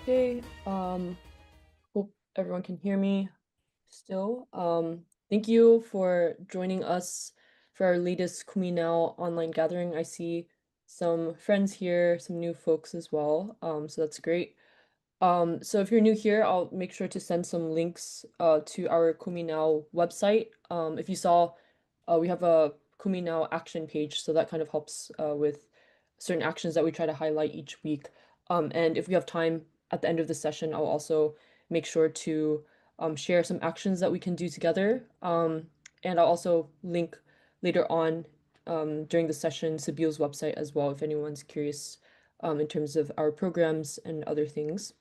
Okay, hope everyone can hear me still. Thank you for joining us for our latest Kumi Now online gathering. I see some friends here, some new folks as well. So that's great. So if you're new here, I'll make sure to send some links to our Kumi Now website. If you saw, we have a Kumi Now action page, so that kind of helps with certain actions that we try to highlight each week. And if we have time at the end of the session, I'll also make sure to share some actions that we can do together. And I'll also link later on during the session Sabile's website as well, if anyone's curious in terms of our programs and other things.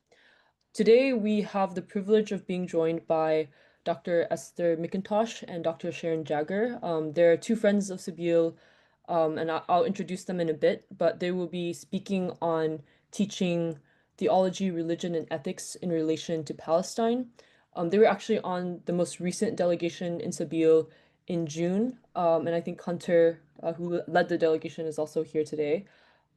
Today, we have the privilege of being joined by Dr. Esther McIntosh and Dr. Sharon Jagger. They're two friends of Sabile, and I'll introduce them in a bit, but they will be speaking on teaching theology, religion, and ethics in relation to Palestine. They were actually on the most recent delegation in Sabile in June, and I think Hunter, who led the delegation, is also here today.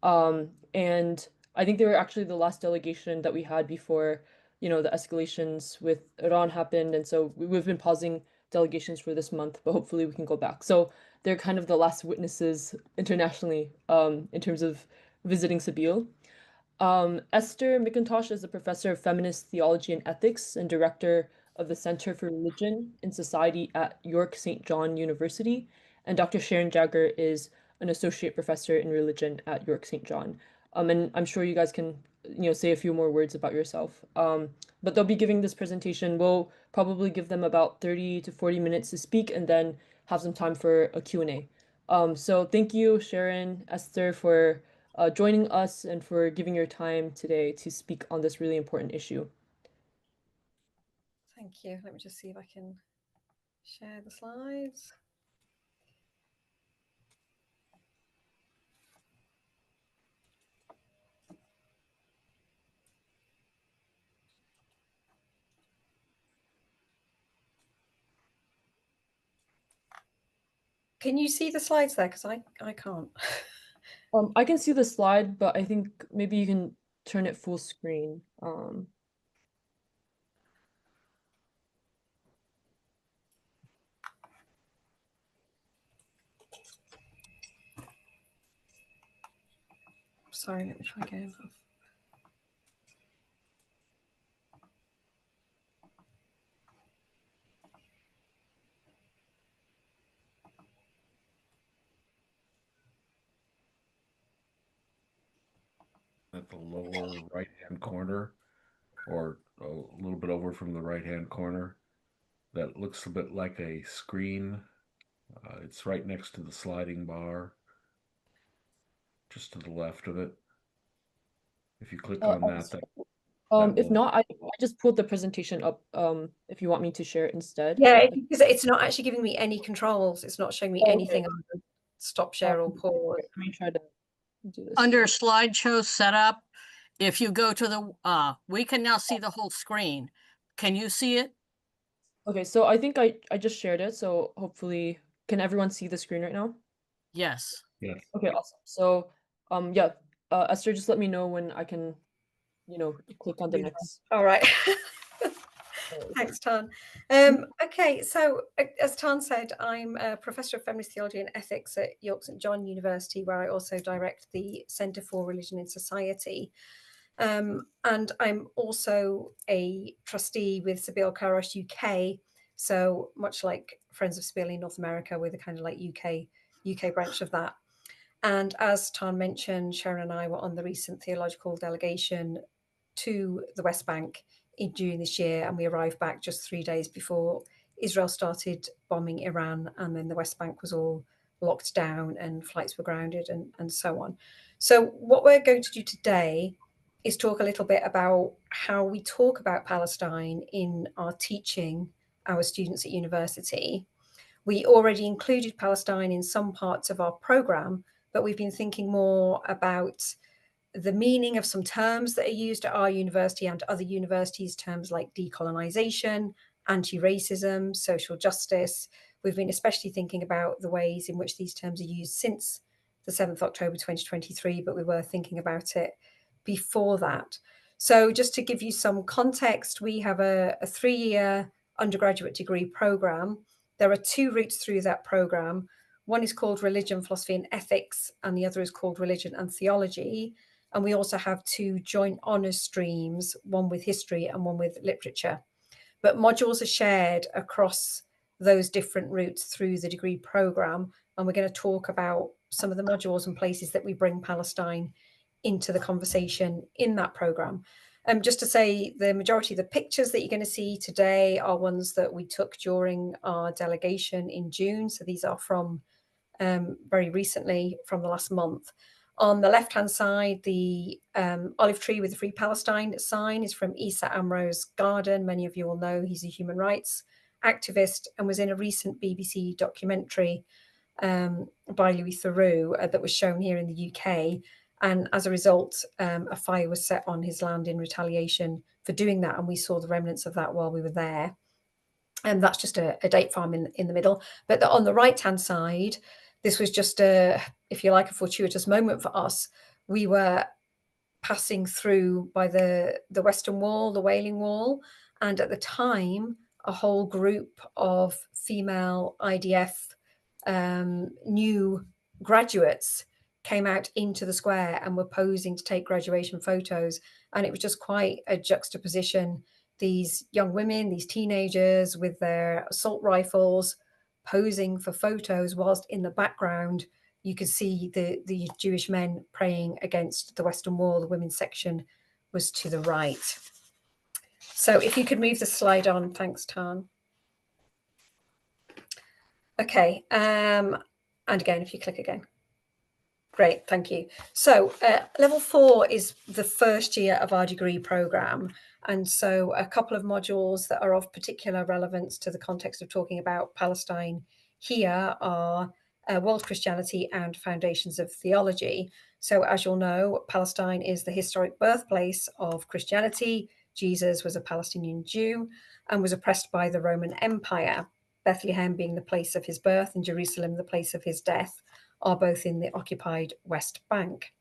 And I think they were actually the last delegation that we had before, the escalations with Iran happened. And so we've been pausing delegations for this month, but hopefully we can go back. So they're kind of the last witnesses internationally, in terms of visiting Sabile. Esther McIntosh is a professor of feminist theology and ethics and director of the Center for Religion and Society at York St. John University. And Dr. Sharon Jagger is an associate professor in religion at York St. John. And I'm sure you guys can, say a few more words about yourself. But they'll be giving this presentation. We'll probably give them about 30 to 40 minutes to speak and then have some time for a Q&A. So thank you, Sharon, Esther, for joining us and for giving your time today to speak on this really important issue. Thank you. Let me just see if I can share the slides. Can you see the slides there? Because I can't. I can see the slide, but I think maybe you can turn it full screen. Sorry, let me try again. At the lower right-hand corner, or a little bit over from the right-hand corner, that looks a bit like a screen. It's right next to the sliding bar, just to the left of it. If you click on that, If not, I just pulled the presentation up, if you want me to share it instead. Yeah, because it's not actually giving me any controls. It's not showing me anything Okay. on stop share or pause. Let me try to do this. Under slideshow setup, if you go to the, we can now see the whole screen. Can you see it? Okay, so I think I just shared it, so hopefully, can everyone see the screen right now? Yes. yes. Okay, awesome. So, yeah, Esther, just let me know when I can, click on the next. All right. Thanks, Tan. Okay, so as Tan said, I'm a professor of feminist theology and ethics at York St. John University, where I also direct the Centre for Religion in Society. And I'm also a trustee with Sabile Kairos UK. So much like Friends of Sabile in North America, we're the kind of like UK branch of that. And as Tan mentioned, Sharon and I were on the recent theological delegation to the West Bank in June this year, and we arrived back just 3 days before Israel started bombing Iran, and then the West Bank was all locked down and flights were grounded and so on. So what we're going to do today is talk a little bit about how we talk about Palestine in our teaching our students at university. We already included Palestine in some parts of our program, but we've been thinking more about the meaning of some terms that are used at our university and other universities, terms like decolonization, anti-racism, social justice. We've been especially thinking about the ways in which these terms are used since the 7th October 2023, but we were thinking about it before that. So just to give you some context, we have a 3-year undergraduate degree program. There are 2 routes through that program. One is called Religion, Philosophy and Ethics, and the other is called Religion and Theology. And we also have 2 joint honours streams, one with history and one with literature. But modules are shared across those different routes through the degree program. And we're going to talk about some of the modules and places that we bring Palestine into the conversation in that program. Just to say, the majority of the pictures that you're going to see today are ones that we took during our delegation in June. So these are from very recently, from the last month. On the left-hand side, the olive tree with the Free Palestine sign is from Issa Amro's garden. Many of you will know he's a human rights activist and was in a recent BBC documentary by Louis Theroux that was shown here in the UK. And as a result, a fire was set on his land in retaliation for doing that. And we saw the remnants of that while we were there. And that's just a date farm in the middle. But on the right-hand side, this was just if you like, a fortuitous moment for us. We were passing through by the Western Wall, the Wailing Wall. And at the time, a whole group of female IDF new graduates came out into the square and were posing to take graduation photos. And it was just quite a juxtaposition. These young women, these teenagers with their assault rifles posing for photos, whilst in the background you could see the Jewish men praying against the Western Wall. The women's section was to the right. So if you could move the slide on, thanks, Tan. Okay, and again, if you click again. Great, thank you. So level 4 is the first year of our degree program. And so a couple of modules that are of particular relevance to the context of talking about Palestine here are World Christianity and Foundations of Theology. So as you'll know, Palestine is the historic birthplace of Christianity. Jesus was a Palestinian Jew and was oppressed by the Roman Empire. Bethlehem being the place of his birth and Jerusalem the place of his death are both in the occupied West Bank.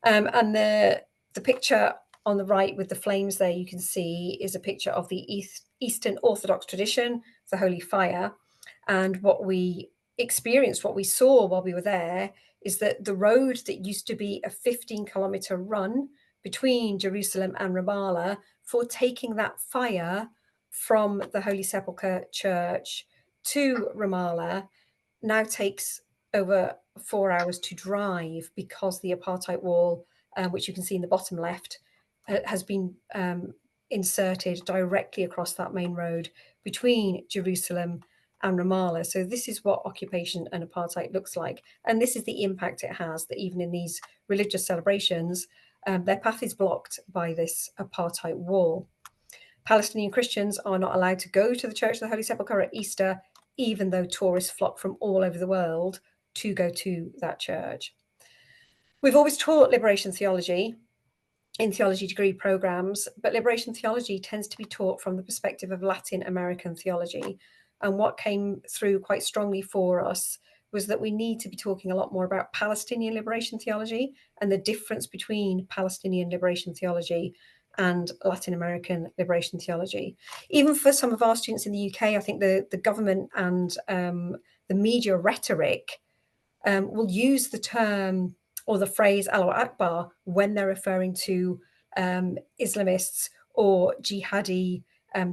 And the picture on the right with the flames there you can see is a picture of the Eastern Orthodox tradition, the Holy Fire. And what we experienced, what we saw while we were there, is that the road that used to be a 15-kilometer run between Jerusalem and Ramallah for taking that fire from the Holy Sepulchre Church to Ramallah now takes over 4 hours to drive, because the apartheid wall, which you can see in the bottom left, has been inserted directly across that main road between Jerusalem and Ramallah. So this is what occupation and apartheid looks like. And this is the impact it has, that even in these religious celebrations, their path is blocked by this apartheid wall. Palestinian Christians are not allowed to go to the Church of the Holy Sepulchre at Easter, even though tourists flock from all over the world to go to that church. We've always taught liberation theology in theology degree programs, but liberation theology tends to be taught from the perspective of Latin American theology. And what came through quite strongly for us was that we need to be talking a lot more about Palestinian liberation theology and the difference between Palestinian liberation theology and Latin American liberation theology. Even for some of our students in the UK, I think the government and the media rhetoric will use the term or the phrase Allahu Akbar when they're referring to Islamists or jihadi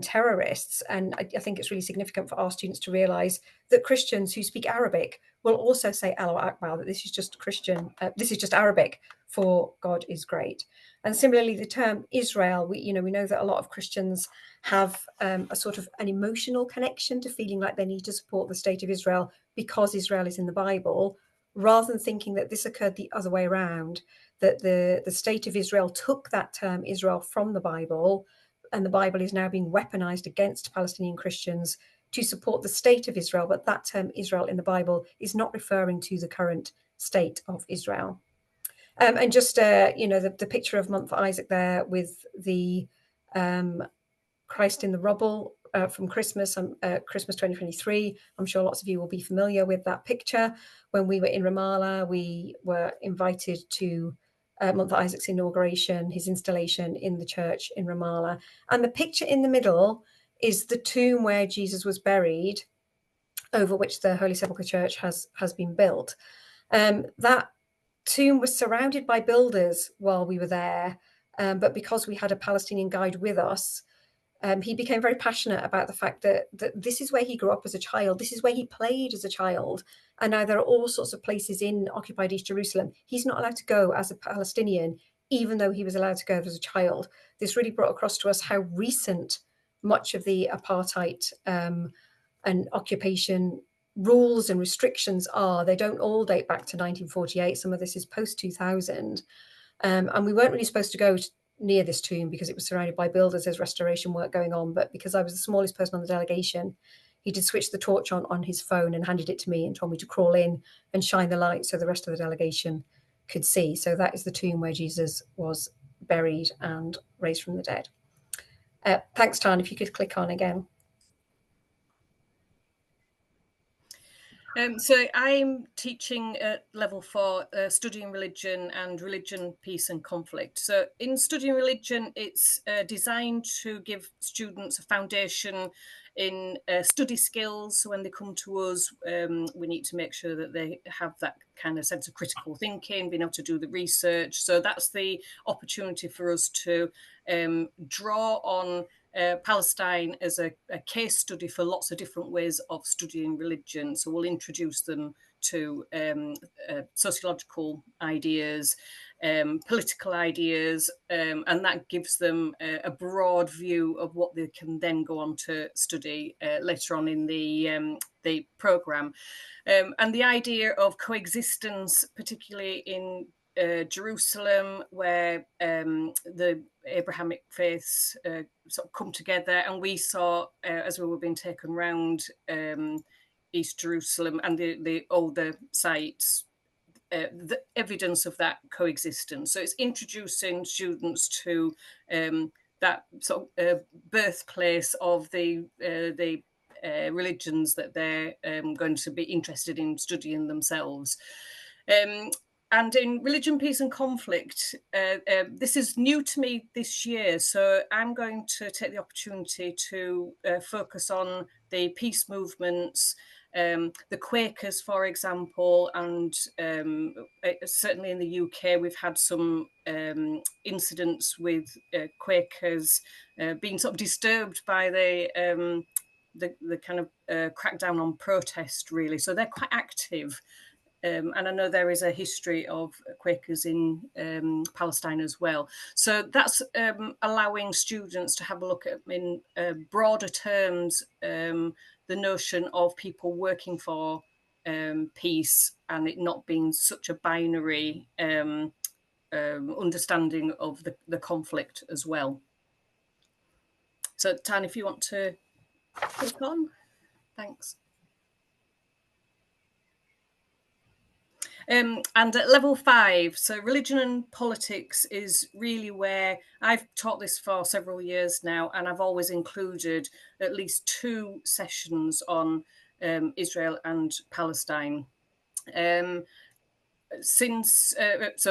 terrorists. And I think it's really significant for our students to realise that Christians who speak Arabic will also say Allahu Akbar, that this is just Christian, this is just Arabic for God is great. And similarly, the term Israel, we know that a lot of Christians have a sort of an emotional connection to feeling like they need to support the state of Israel because Israel is in the Bible, rather than thinking that this occurred the other way around, that the state of Israel took that term Israel from the Bible, and the Bible is now being weaponized against Palestinian Christians to support the state of Israel. But that term Israel in the Bible is not referring to the current state of Israel. And just, the picture of Mount for Isaac there with the Christ in the rubble from Christmas, Christmas 2023. I'm sure lots of you will be familiar with that picture. When we were in Ramallah, we were invited to Mother Isaac's inauguration, his installation in the church in Ramallah. And the picture in the middle is the tomb where Jesus was buried, over which the Holy Sepulchre Church has been built. That tomb was surrounded by builders while we were there, but because we had a Palestinian guide with us, he became very passionate about the fact that this is where he grew up as a child. This is where he played as a child. And now there are all sorts of places in occupied East Jerusalem he's not allowed to go as a Palestinian, even though he was allowed to go as a child. This really brought across to us how recent much of the apartheid and occupation rules and restrictions are. They don't all date back to 1948. Some of this is post 2000. And we weren't really supposed to go near this tomb because it was surrounded by builders. There's restoration work going on. But because I was the smallest person on the delegation, he did switch the torch on his phone and handed it to me and told me to crawl in and shine the light so the rest of the delegation could see. So that is the tomb where Jesus was buried and raised from the dead. Thanks, Tan. If you could click on again. So I'm teaching at level 4, studying religion and religion, peace and conflict. So in studying religion, it's designed to give students a foundation in study skills. So when they come to us, we need to make sure that they have that kind of sense of critical thinking, being able to do the research. So that's the opportunity for us to draw on Palestine as a case study for lots of different ways of studying religion. So we'll introduce them to sociological ideas, political ideas, and that gives them a broad view of what they can then go on to study later on in the programme. And the idea of coexistence, particularly in Jerusalem, where the Abrahamic faiths sort of come together, and we saw as we were being taken around East Jerusalem and the older sites, the evidence of that coexistence. So it's introducing students to that sort of birthplace of the religions that they're going to be interested in studying themselves. And in religion, peace and conflict, this is new to me this year. So I'm going to take the opportunity to focus on the peace movements, the Quakers, for example, and certainly in the UK, we've had some incidents with Quakers being sort of disturbed by the kind of crackdown on protest, really. So they're quite active. And I know there is a history of Quakers in Palestine as well. So that's allowing students to have a look at, in broader terms, the notion of people working for peace and it not being such a binary understanding of the conflict as well. So, Tan, if you want to click on, thanks. And at level 5, so religion and politics is really where I've taught this for several years now, and I've always included at least 2 sessions on Israel and Palestine. So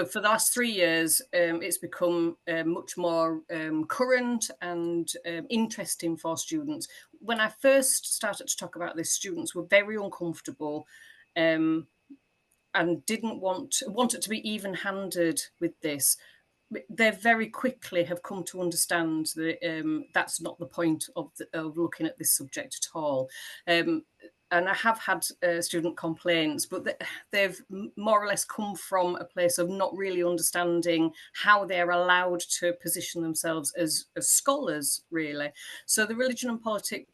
for the last 3 years, it's become much more current and interesting for students. When I first started to talk about this, students were very uncomfortable and didn't want it to be even-handed with this. They very quickly have come to understand that that's not the point of looking at this subject at all. And I have had student complaints, but they've more or less come from a place of not really understanding how they're allowed to position themselves as scholars, really. So the religion and politics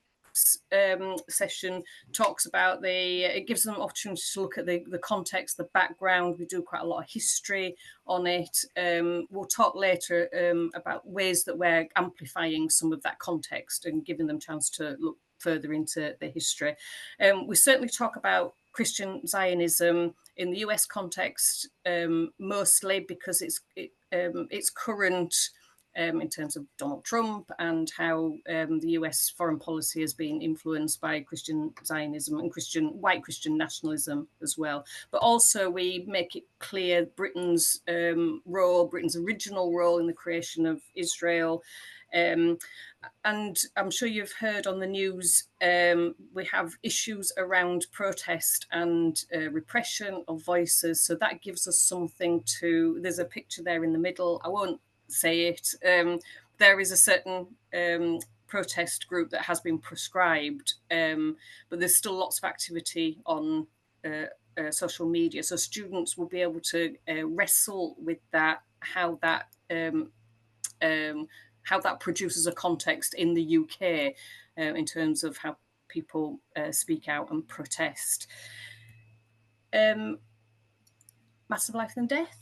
session talks about it gives them opportunity to look at the context, the background. We do quite a lot of history on it. We'll talk later about ways that we're amplifying some of that context and giving them a chance to look further into the history. We certainly talk about Christian Zionism in the US context, mostly because it's current in terms of Donald Trump and how the US foreign policy has been influenced by Christian Zionism and white Christian nationalism as well. But also we make it clear Britain's Britain's original role in the creation of Israel. And I'm sure you've heard on the news, we have issues around protest and repression of voices. So that gives us something to, there's a picture there in the middle. I won't say it. There is a certain protest group that has been prescribed, but there's still lots of activity on social media. So students will be able to wrestle with that, how that produces a context in the UK in terms of how people speak out and protest. Matters of Life and Death.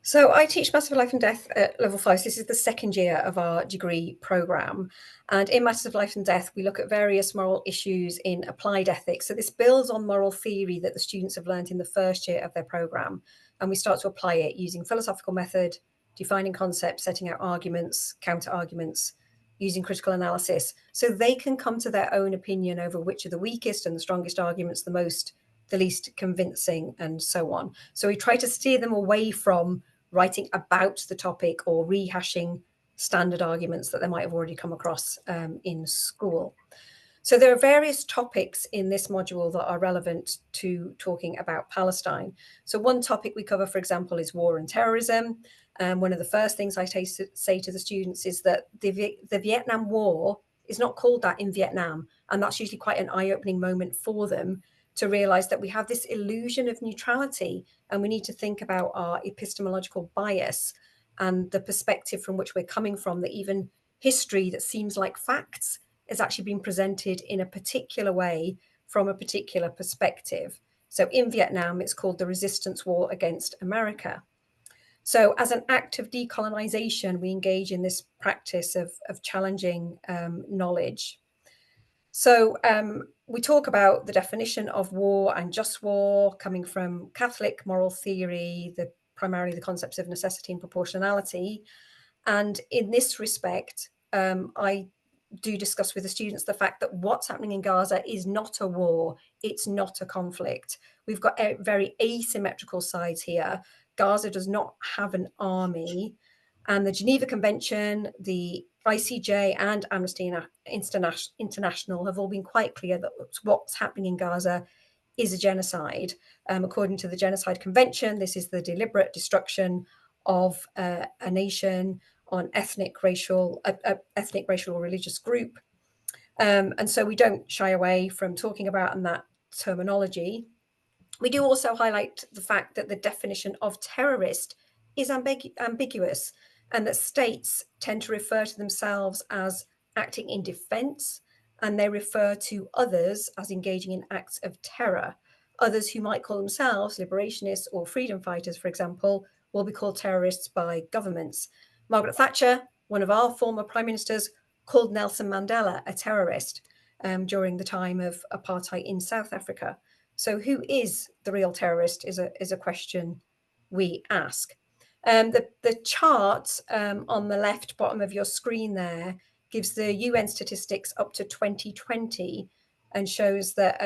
So I teach Matters of Life and Death at level 5. So this is the second year of our degree programme. And in Matters of Life and Death, we look at various moral issues in applied ethics. So this builds on moral theory that the students have learned in the first year of their programme. And we start to apply it using philosophical method, defining concepts, setting out arguments, counter arguments, using critical analysis. So they can come to their own opinion over which are the weakest and the strongest arguments, the least convincing, and so on. So we try to steer them away from writing about the topic or rehashing standard arguments that they might have already come across in school. So there are various topics in this module that are relevant to talking about Palestine. So one topic we cover, for example, is war and terrorism. One of the first things I say to the students is that the Vietnam War is not called that in Vietnam. And that's usually quite an eye-opening moment for them to realize that we have this illusion of neutrality and we need to think about our epistemological bias and the perspective from which we're coming from, that even history that seems like facts is actually being presented in a particular way from a particular perspective. So in Vietnam, it's called the Resistance War Against America. So as an act of decolonization, we engage in this practice of challenging knowledge. So we talk about the definition of war and just war coming from Catholic moral theory, primarily the concepts of necessity and proportionality. And in this respect, I do discuss with the students the fact that what's happening in Gaza is not a war, it's not a conflict. We've got very asymmetrical sides here. Gaza does not have an army, and the Geneva Convention, the ICJ and Amnesty International have all been quite clear that what's happening in Gaza is a genocide. According to the Genocide Convention, this is the deliberate destruction of a nation on ethnic, racial, or religious group. And so we don't shy away from talking about that terminology. We do also highlight the fact that the definition of terrorist is ambiguous, and that states tend to refer to themselves as acting in defense, and they refer to others as engaging in acts of terror. Others who might call themselves liberationists or freedom fighters, for example, will be called terrorists by governments. Margaret Thatcher, one of our former prime ministers, called Nelson Mandela a terrorist during the time of apartheid in South Africa. So who is the real terrorist is a question we ask. The chart on the left bottom of your screen there gives the UN statistics up to 2020 and shows that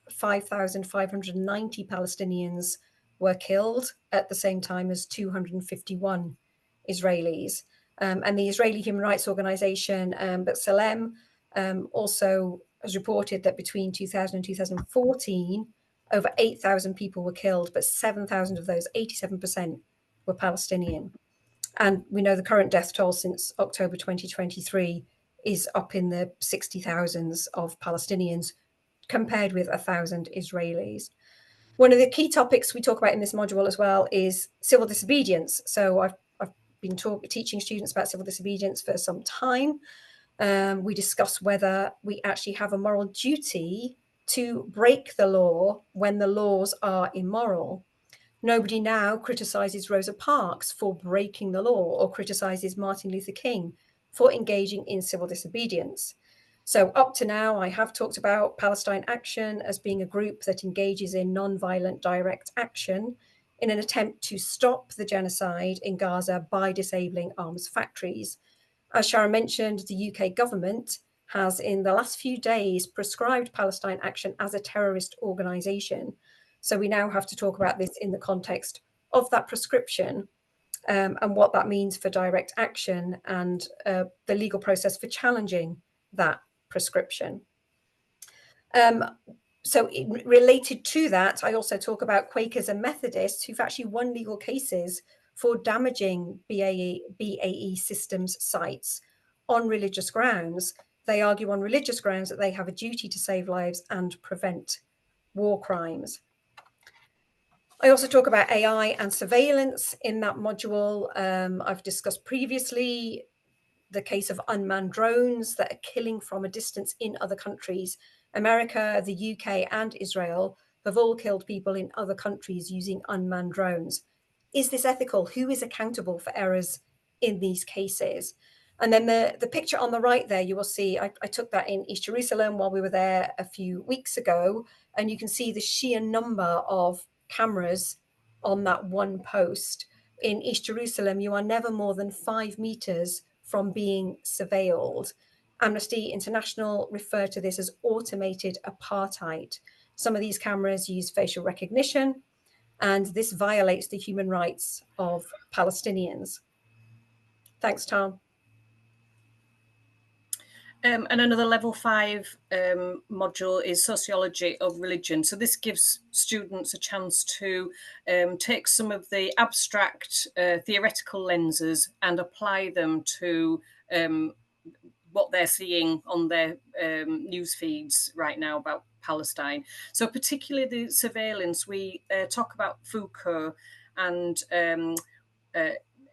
5,590 Palestinians were killed at the same time as 251 Israelis. And the Israeli human rights organization B'Tselem also has reported that between 2000 and 2014, over 8,000 people were killed, but 7,000 of those, 87%, were Palestinian. And we know the current death toll since October 2023 is up in the 60,000s of Palestinians, compared with 1,000 Israelis. One of the key topics we talk about in this module as well is civil disobedience. So I've been teaching students about civil disobedience for some time. We discuss whether we actually have a moral duty to break the law when the laws are immoral. Nobody now criticizes Rosa Parks for breaking the law or criticizes Martin Luther King for engaging in civil disobedience. So up to now, I have talked about Palestine Action as being a group that engages in non-violent direct action in an attempt to stop the genocide in Gaza by disabling arms factories. As Sharon mentioned, the UK government has in the last few days prescribed Palestine Action as a terrorist organisation. So we now have to talk about this in the context of that prescription, and what that means for direct action and the legal process for challenging that prescription. So related to that, I also talk about Quakers and Methodists who've actually won legal cases for damaging BAE Systems sites on religious grounds. They argue on religious grounds that they have a duty to save lives and prevent war crimes. I also talk about AI and surveillance in that module. I've discussed previously the case of unmanned drones that are killing from a distance in other countries. America, the UK, and Israel have all killed people in other countries using unmanned drones. Is this ethical? Who is accountable for errors in these cases? And then the picture on the right there, you will see, I took that in East Jerusalem while we were there a few weeks ago, and you can see the sheer number of cameras on that one post. In East Jerusalem, you are never more than 5 meters from being surveilled. Amnesty International refer to this as automated apartheid. Some of these cameras use facial recognition, and this violates the human rights of Palestinians. Thanks, Tom. And another level 5 module is sociology of religion. So this gives students a chance to take some of the abstract theoretical lenses and apply them to what they're seeing on their news feeds right now about Palestine. So particularly the surveillance, we talk about Foucault and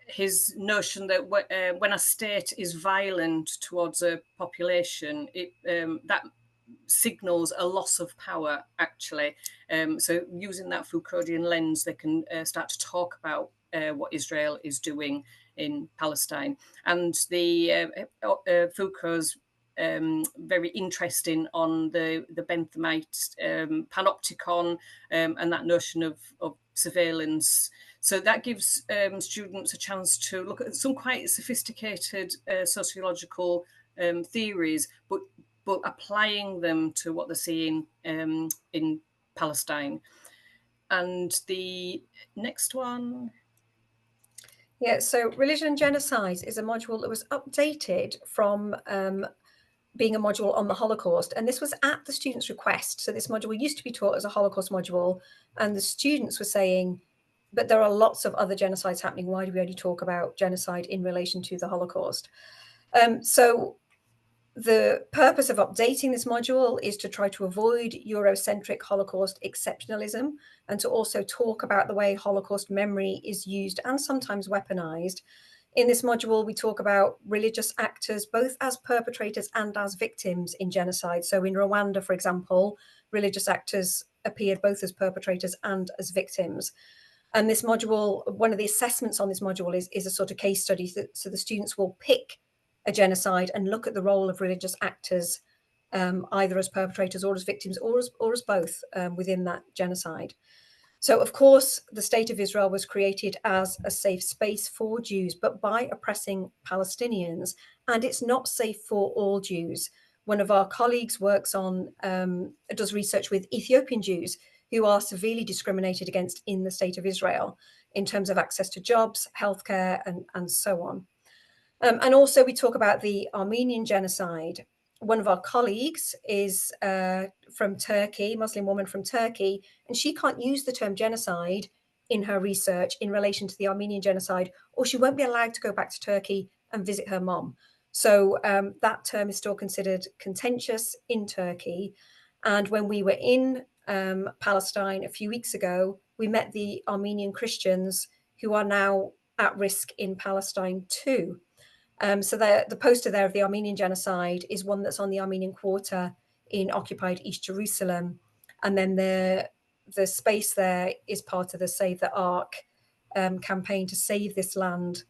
his notion that when a state is violent towards a population, that signals a loss of power, actually. So using that Foucauldian lens, they can start to talk about what Israel is doing in Palestine. And the Foucault's very interesting on the Benthamite panopticon and that notion of surveillance. So that gives students a chance to look at some quite sophisticated sociological theories, but applying them to what they're seeing in Palestine. And the next one. Yeah, so religion and genocide is a module that was updated from being a module on the Holocaust. And this was at the students' request. So this module used to be taught as a Holocaust module. And the students were saying, but there are lots of other genocides happening. Why do we only talk about genocide in relation to the Holocaust? So the purpose of updating this module is to try to avoid Eurocentric Holocaust exceptionalism and to also talk about the way Holocaust memory is used and sometimes weaponized. In this module, we talk about religious actors, both as perpetrators and as victims in genocide. So in Rwanda, for example, religious actors appeared both as perpetrators and as victims. And this module, one of the assessments on this module is a sort of case study. So the students will pick a genocide and look at the role of religious actors, either as perpetrators or as victims or as both within that genocide. So, of course, the State of Israel was created as a safe space for Jews, but by oppressing Palestinians, and it's not safe for all Jews. One of our colleagues works on, does research with Ethiopian Jews who are severely discriminated against in the State of Israel in terms of access to jobs, healthcare, and so on. And also we talk about the Armenian genocide. One of our colleagues is from Turkey, Muslim woman from Turkey, and she can't use the term genocide in her research in relation to the Armenian genocide, or she won't be allowed to go back to Turkey and visit her mom. So that term is still considered contentious in Turkey. And when we were in Palestine a few weeks ago, we met the Armenian Christians who are now at risk in Palestine too. So the poster there of the Armenian genocide is one that's on the Armenian Quarter in occupied East Jerusalem. And then the space there is part of the Save the Ark campaign to save this land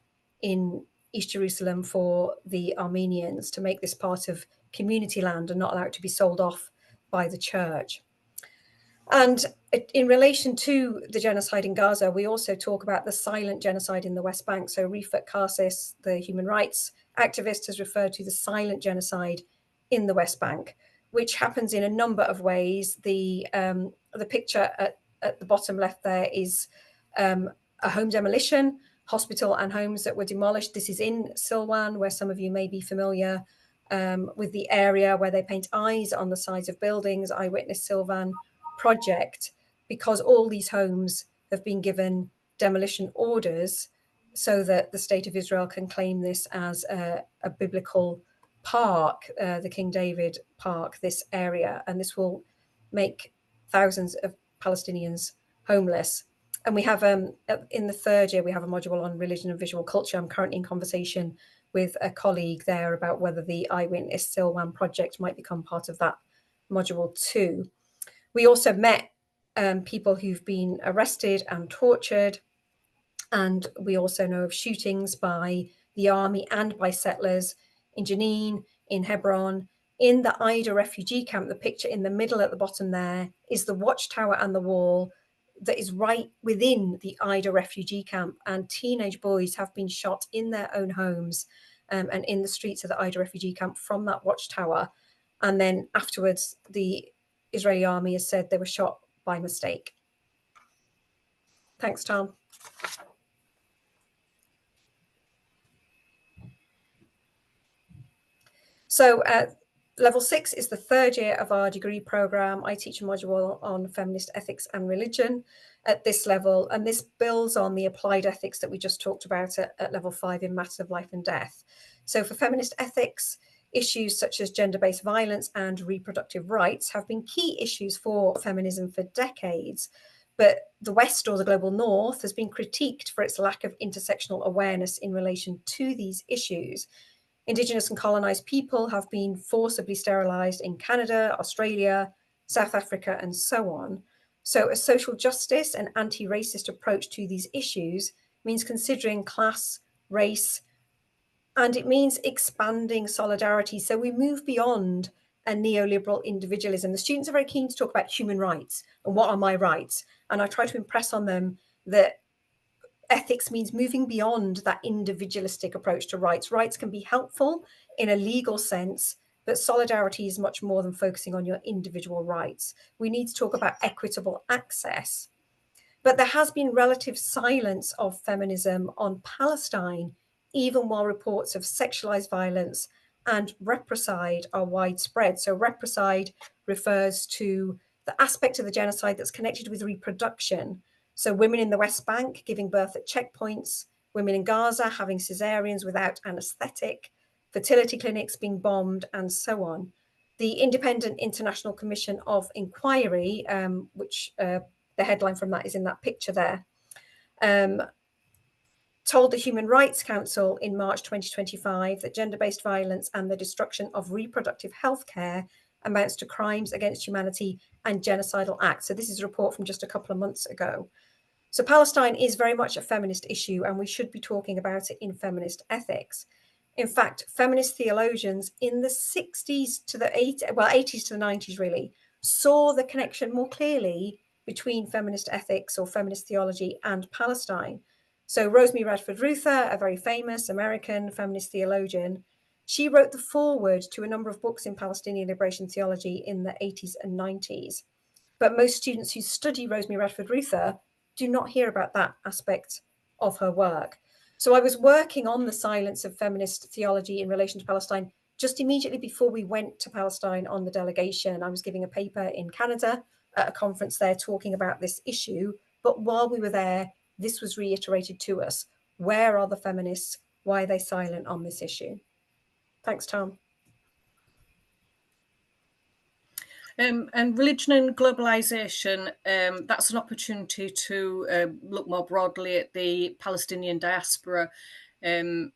in East Jerusalem for the Armenians, to make this part of community land and not allow it to be sold off by the church. And in relation to the genocide in Gaza, we also talk about the silent genocide in the West Bank. So Rifat Karsis, the human rights activist, has referred to the silent genocide in the West Bank, which happens in a number of ways. The picture at the bottom left there is a home demolition, hospital and homes that were demolished. This is in Silwan, where some of you may be familiar with the area where they paint eyes on the sides of buildings. Eyewitness Silvan project, because all these homes have been given demolition orders so that the state of Israel can claim this as a biblical park, the King David Park, this area, and this will make thousands of Palestinians homeless. And we have in the third year, we have a module on religion and visual culture. I'm currently in conversation with a colleague there about whether the Eyewitness Silwan project might become part of that module too. We also met people who've been arrested and tortured. And we also know of shootings by the army and by settlers in Jenin, in Hebron, in the Ida refugee camp. The picture in the middle at the bottom there is the watchtower and the wall that is right within the Ida refugee camp. And teenage boys have been shot in their own homes and in the streets of the Ida refugee camp from that watchtower. And then afterwards, the Israeli army has said they were shot by mistake. Thanks, Tom. So level 6 is the third year of our degree program. I teach a module on feminist ethics and religion at this level, and this builds on the applied ethics that we just talked about at level 5 in matters of life and death. So for feminist ethics, issues such as gender-based violence and reproductive rights have been key issues for feminism for decades. But the West, or the global North, has been critiqued for its lack of intersectional awareness in relation to these issues. Indigenous and colonized people have been forcibly sterilized in Canada, Australia, South Africa, and so on. So a social justice and anti-racist approach to these issues means considering class, race, and it means expanding solidarity. So we move beyond a neoliberal individualism. The students are very keen to talk about human rights and what are my rights. And I try to impress on them that ethics means moving beyond that individualistic approach to rights. Rights can be helpful in a legal sense, but solidarity is much more than focusing on your individual rights. We need to talk about equitable access. But there has been relative silence of feminism on Palestine, even while reports of sexualized violence and repricide are widespread. So repricide refers to the aspect of the genocide that's connected with reproduction. So women in the West Bank giving birth at checkpoints, women in Gaza having cesareans without anesthetic, fertility clinics being bombed, and so on. The Independent International Commission of Inquiry, which the headline from that is in that picture there, told the Human Rights Council in March 2025 that gender-based violence and the destruction of reproductive health care amounts to crimes against humanity and genocidal acts. So this is a report from just a couple of months ago. So Palestine is very much a feminist issue, and we should be talking about it in feminist ethics. In fact, feminist theologians in the 60s to the 80s to the 90s really saw the connection more clearly between feminist ethics or feminist theology and Palestine. So Rosemary Radford Ruether, a very famous American feminist theologian, she wrote the foreword to a number of books in Palestinian liberation theology in the 80s and 90s. But most students who study Rosemary Radford Ruether do not hear about that aspect of her work. So I was working on the silence of feminist theology in relation to Palestine just immediately before we went to Palestine on the delegation. I was giving a paper in Canada at a conference there talking about this issue. But while we were there, this was reiterated to us. Where are the feminists? Why are they silent on this issue? Thanks, Tom. And religion and globalization, that's an opportunity to look more broadly at the Palestinian diaspora, and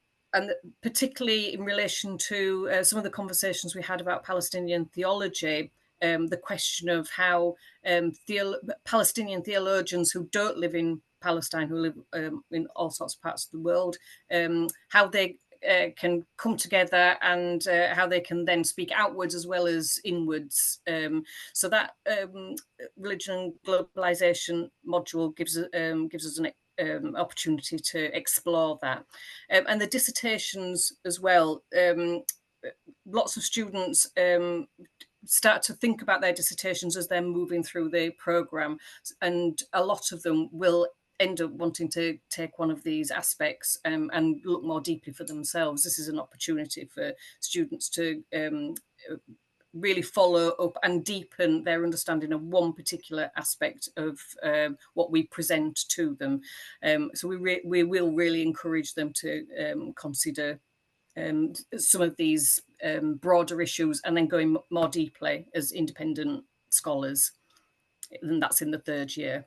particularly in relation to some of the conversations we had about Palestinian theology, the question of how Palestinian theologians who don't live in Palestine, who live in all sorts of parts of the world, how they can come together, and how they can then speak outwards as well as inwards. So that religion and globalization module gives us an opportunity to explore that. And the dissertations as well. Lots of students start to think about their dissertations as they're moving through the programme, and a lot of them will end up wanting to take one of these aspects and look more deeply for themselves. This is an opportunity for students to really follow up and deepen their understanding of one particular aspect of what we present to them. So we will really encourage them to consider some of these broader issues, and then going more deeply as independent scholars. And that's in the 3rd year.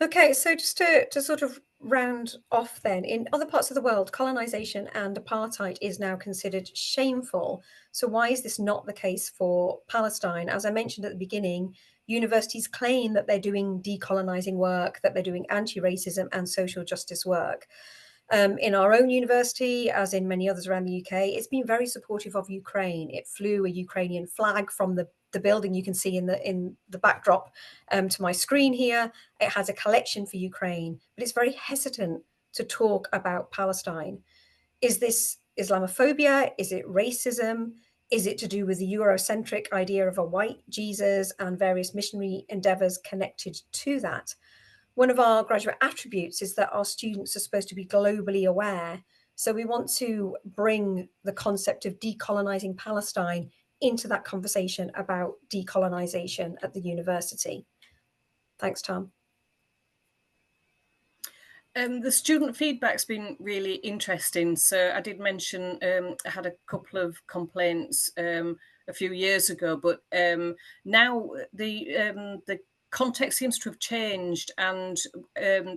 Okay, so just to sort of round off then, in other parts of the world, colonization and apartheid is now considered shameful. So why is this not the case for Palestine? As I mentioned at the beginning, universities claim that they're doing decolonizing work, that they're doing anti-racism and social justice work. In our own university, as in many others around the UK, it's been very supportive of Ukraine. It flew a Ukrainian flag from the building you can see in the backdrop to my screen here. It has a collection for Ukraine, but it's very hesitant to talk about Palestine. Is this Islamophobia? Is it racism? Is it to do with the Eurocentric idea of a white Jesus and various missionary endeavors connected to that? One of our graduate attributes is that our students are supposed to be globally aware. So we want to bring the concept of decolonizing Palestine into that conversation about decolonization at the university. Thanks, Tom. The student feedback's been really interesting. So I did mention I had a couple of complaints a few years ago, but now the context seems to have changed, and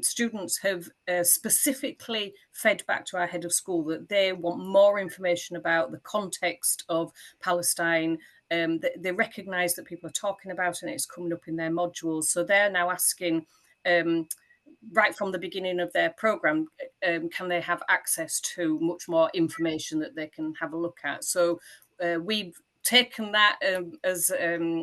students have specifically fed back to our head of school that they want more information about the context of Palestine. They recognise that people are talking about it and it's coming up in their modules. So they're now asking, right from the beginning of their programme, can they have access to much more information that they can have a look at? So we've taken that as a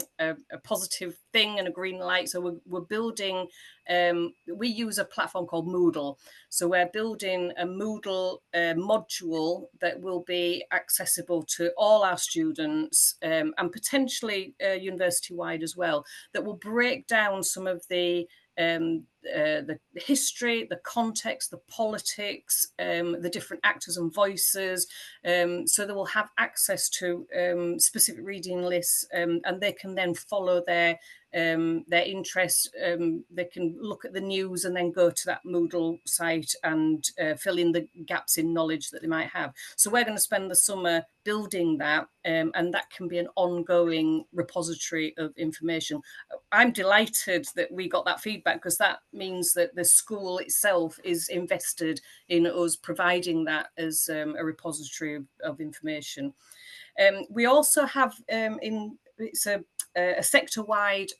positive thing and a green light. So we're building, we use a platform called Moodle. So we're building a Moodle module that will be accessible to all our students and potentially university-wide as well, that will break down some of the history, the context, the politics, the different actors and voices, so they will have access to specific reading lists, and they can then follow their interests. They can look at the news and then go to that Moodle site and fill in the gaps in knowledge that they might have. So we're going to spend the summer building that, and that can be an ongoing repository of information. I'm delighted that we got that feedback, because that means that the school itself is invested in us providing that as a repository of information. We also have it's a sector-wide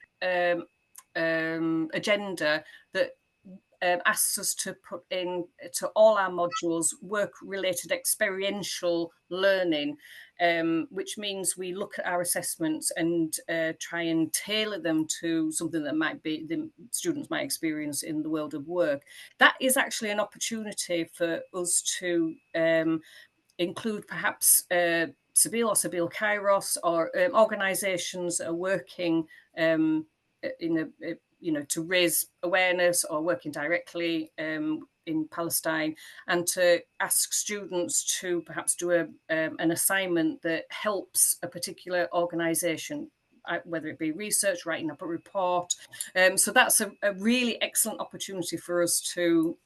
agenda that asks us to put in to all our modules work-related experiential learning, which means we look at our assessments and try and tailor them to something that might be the students might experience in the world of work. That is actually an opportunity for us to include perhaps Sabeel or Sabeel Kairos, or organisations that are working in to raise awareness or working directly in Palestine, and to ask students to perhaps do an assignment that helps a particular organisation, whether it be research, writing up a report. So that's a really excellent opportunity for us to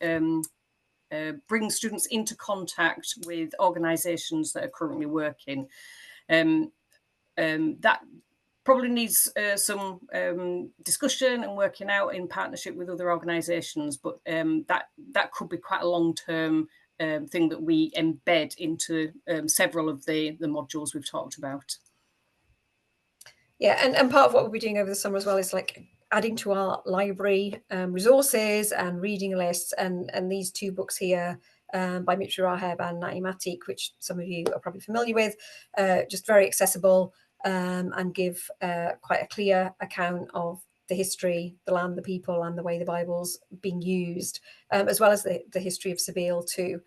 bring students into contact with organisations that are currently working. That probably needs some discussion and working out in partnership with other organisations, but that could be quite a long-term thing that we embed into several of the modules we've talked about. Yeah, and part of what we'll be doing over the summer as well is like adding to our library resources and reading lists, and these two books here by Mitra Raheb and Naim Atik, which some of you are probably familiar with, just very accessible and give quite a clear account of the history, the land, the people, and the way the Bible's being used, as well as the history of Sabeel too.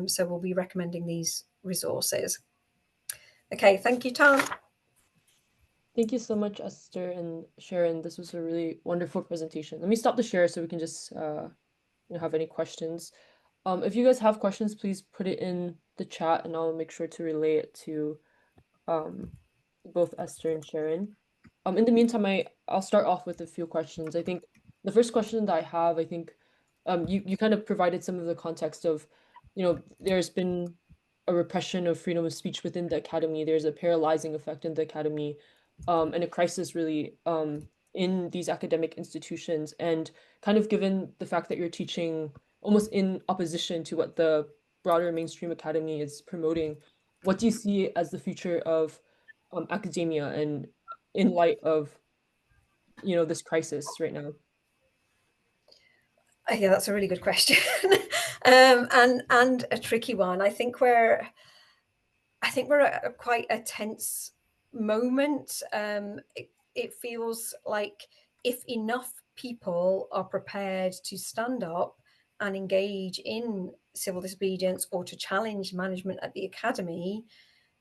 So we'll be recommending these resources. Okay, thank you, Tom. Thank you so much, Esther and Sharon. This was a really wonderful presentation. Let me stop the share so we can just have any questions. If you guys have questions, please put it in the chat and I'll make sure to relay it to both Esther and Sharon. In the meantime, I'll start off with a few questions. I think the first question that I have, I think you kind of provided some of the context of, there's been a repression of freedom of speech within the academy. There's a paralyzing effect in the academy, and a crisis really in these academic institutions. And kind of given the fact that you're teaching almost in opposition to what the broader mainstream academy is promoting, what do you see as the future of academia and in light of this crisis right now? Yeah, that's a really good question. And a tricky one. I think we're at quite a tense moment. It feels like if enough people are prepared to stand up and engage in civil disobedience or to challenge management at the academy,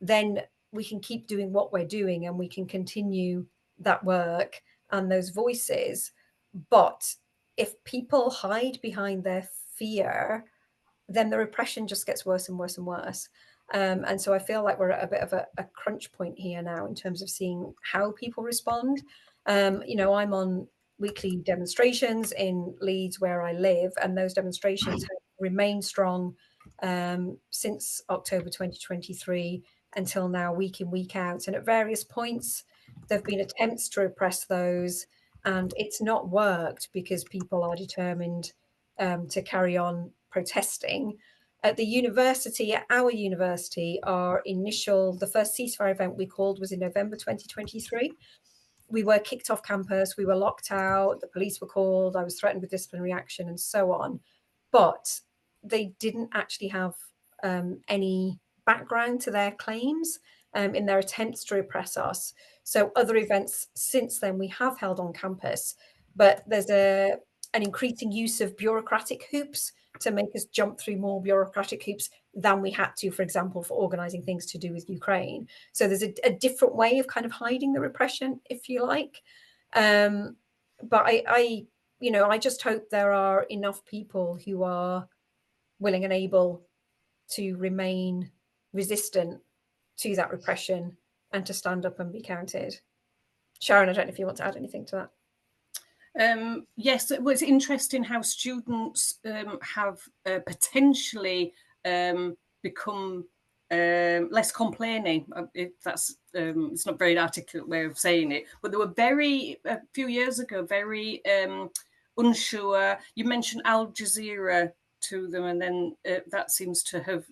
then we can keep doing what we're doing and we can continue that work and those voices. But if people hide behind their fear, then the repression just gets worse and worse and worse. And so I feel like we're at a bit of a crunch point here now in terms of seeing how people respond. I'm on weekly demonstrations in Leeds where I live, and those demonstrations have remained strong since October 2023 until now, week in, week out. And at various points, there have been attempts to repress those, and it's not worked because people are determined to carry on protesting. At the university, at our university, the first ceasefire event we called was in November 2023. We were kicked off campus, we were locked out, the police were called, I was threatened with disciplinary action and so on. But they didn't actually have any background to their claims in their attempts to repress us. So other events since then we have held on campus, but there's an increasing use of bureaucratic hoops to make us jump through more bureaucratic hoops than we had to, for example, for organizing things to do with Ukraine. So there's a different way of kind of hiding the repression, if you like. But I just hope there are enough people who are willing and able to remain resistant to that repression and to stand up and be counted. Sharon, I don't know if you want to add anything to that. Yes, it was interesting how students have potentially become less complaining. If that's it's not a very articulate way of saying it, but they were a few years ago, very unsure. You mentioned Al Jazeera to them, and then that seems to have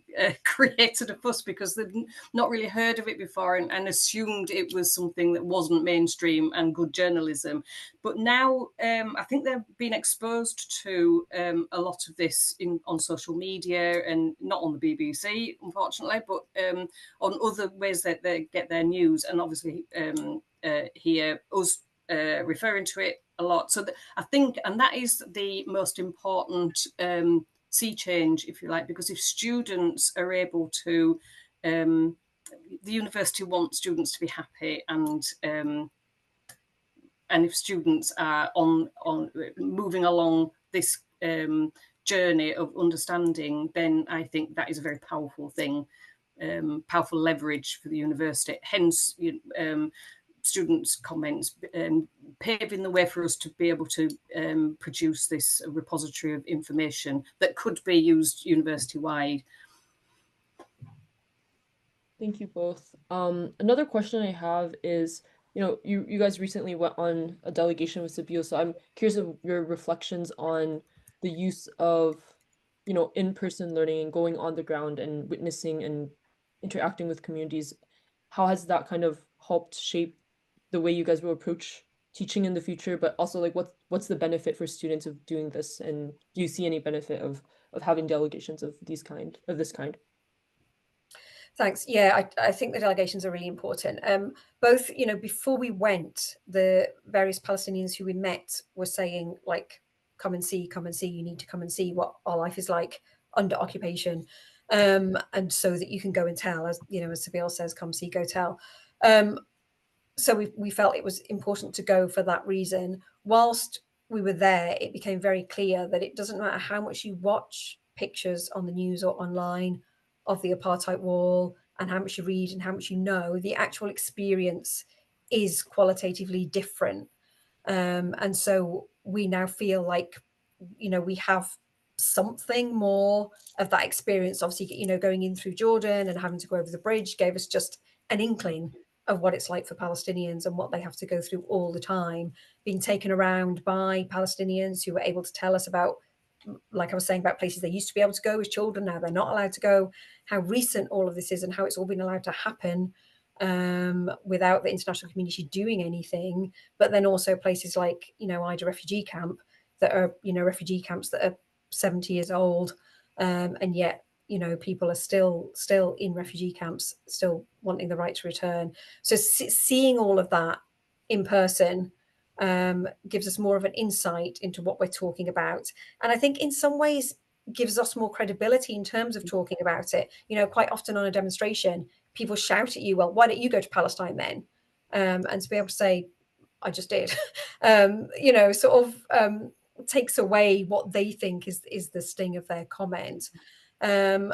created a fuss because they've not really heard of it before and assumed it was something that wasn't mainstream and good journalism. But now I think they've been exposed to a lot of this on social media, and not on the BBC, unfortunately, but on other ways that they get their news, and obviously hear us referring to it a lot. So I think, and that is the most important sea change, if you like, because if students are able to, the university wants students to be happy, and if students are on moving along this journey of understanding, then I think that is a very powerful thing, powerful leverage for the university. Hence, students' comments paving the way for us to be able to produce this repository of information that could be used university-wide. Thank you both. Another question I have is, you guys recently went on a delegation with Sabeel, so I'm curious of your reflections on the use of, in-person learning and going on the ground and witnessing and interacting with communities. How has that kind of helped shape the way you guys will approach teaching in the future, but also like what's the benefit for students of doing this, and do you see any benefit of having delegations of this kind? Thanks. Yeah, I think the delegations are really important. Both, before we went, the various Palestinians who we met were saying, like, come and see, you need to come and see what our life is like under occupation. And so that you can go and tell, as Sabine says, come see, go tell. So we felt it was important to go for that reason. Whilst we were there, it became very clear that it doesn't matter how much you watch pictures on the news or online of the apartheid wall and how much you read and how much you know, the actual experience is qualitatively different. And so we now feel like, we have something more of that experience. Obviously, going in through Jordan and having to go over the bridge gave us just an inkling of what it's like for Palestinians and what they have to go through all the time, being taken around by Palestinians who were able to tell us about, like I was saying, about places they used to be able to go as children, now they're not allowed to go, how recent all of this is and how it's all been allowed to happen without the international community doing anything. But then also places like, Ida refugee camp that are, refugee camps that are 70 years old, and yet people are still in refugee camps, still wanting the right to return. So seeing all of that in person gives us more of an insight into what we're talking about, and I think in some ways gives us more credibility in terms of talking about it. Quite often on a demonstration, people shout at you, well, why don't you go to Palestine then? And to be able to say, I just did, sort of takes away what they think is the sting of their comment, and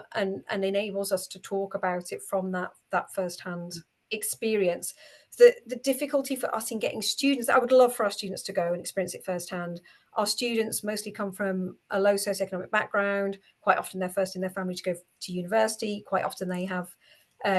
enables us to talk about it from that firsthand experience. The difficulty for us in getting students, I would love for our students to go and experience it firsthand. Our students mostly come from a low socioeconomic background. Quite often they're first in their family to go to university. Quite often they have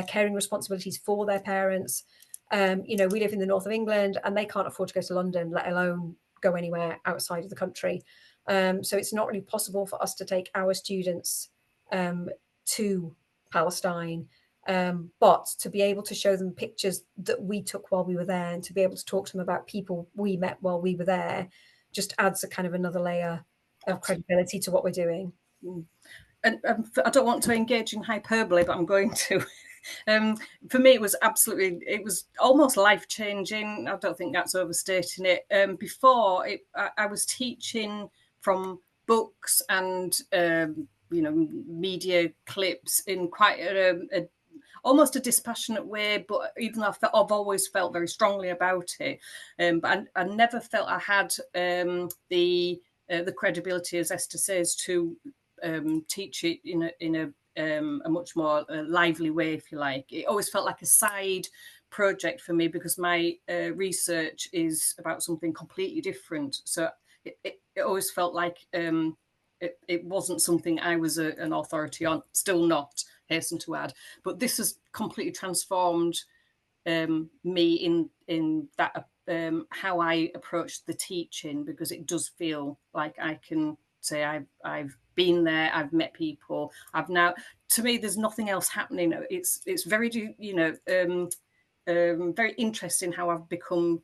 caring responsibilities for their parents. We live in the north of England and they can't afford to go to London, let alone go anywhere outside of the country. So it's not really possible for us to take our students to Palestine. But to be able to show them pictures that we took while we were there and to be able to talk to them about people we met while we were there just adds a kind of another layer of credibility to what we're doing. And I don't want to engage in hyperbole, but I'm going to. For me, it was almost life-changing. I don't think that's overstating it. Before, I was teaching from books and media clips in quite almost a dispassionate way, but even though I've always felt very strongly about it, but I never felt I had the credibility, as Esther says, to teach it in a much more lively way, if you like. It always felt like a side project for me because my research is about something completely different. So it always felt like it wasn't something I was an authority on, still not, hasten to add. But this has completely transformed me in that how I approach the teaching, because it does feel like I can say I've been there, I've met people, I've now, to me there's nothing else happening. It's very very interesting how I've become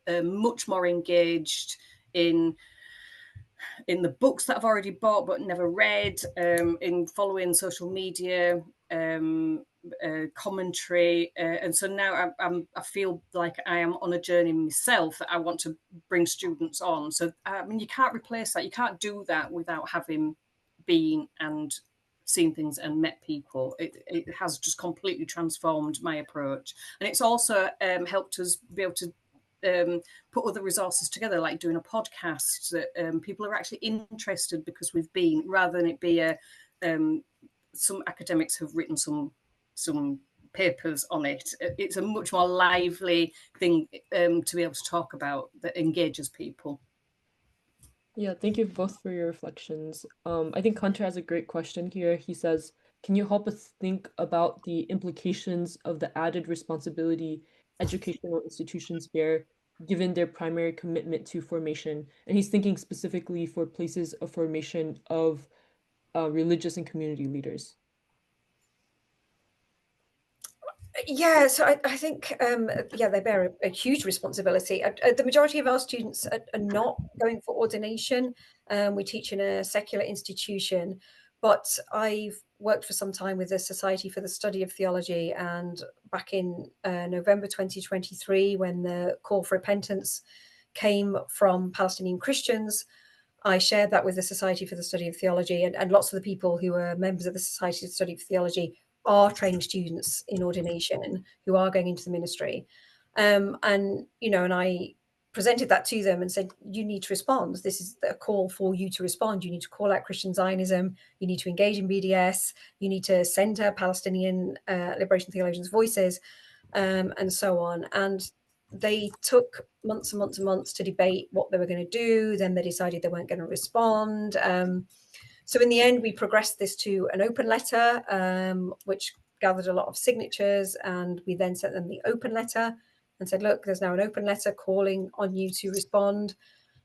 much more engaged in the books that I've already bought but never read, in following social media, commentary, and so now I feel like I am on a journey myself that I want to bring students on. So I mean, you can't replace that. You can't do that without having been and seen things and met people. It has just completely transformed my approach, and it's also helped us be able to put other resources together, like doing a podcast that people are actually interested because we've been, rather than it be some academics have written some papers on it. It's a much more lively thing to be able to talk about that engages people. Yeah, thank you both for your reflections. I think Hunter has a great question here. He says, can you help us think about the implications of the added responsibility educational institutions bear, given their primary commitment to formation? And he's thinking specifically for places of formation of religious and community leaders. Yeah, so I think, they bear a huge responsibility. The majority of our students are not going for ordination. We teach in a secular institution, but I've worked for some time with the Society for the Study of Theology, and back in November 2023, when the call for repentance came from Palestinian Christians, I shared that with the Society for the Study of Theology, and lots of the people who are members of the Society for the Study of Theology are trained students in ordination who are going into the ministry. And I presented that to them and said, you need to respond. This is a call for you to respond. You need to call out Christian Zionism. You need to engage in BDS. You need to center Palestinian liberation theologians' voices, and so on. And they took months and months and months to debate what they were going to do. Then they decided they weren't going to respond. So in the end, we progressed this to an open letter, which gathered a lot of signatures. And we then sent them the open letter and said, look, there's now an open letter calling on you to respond.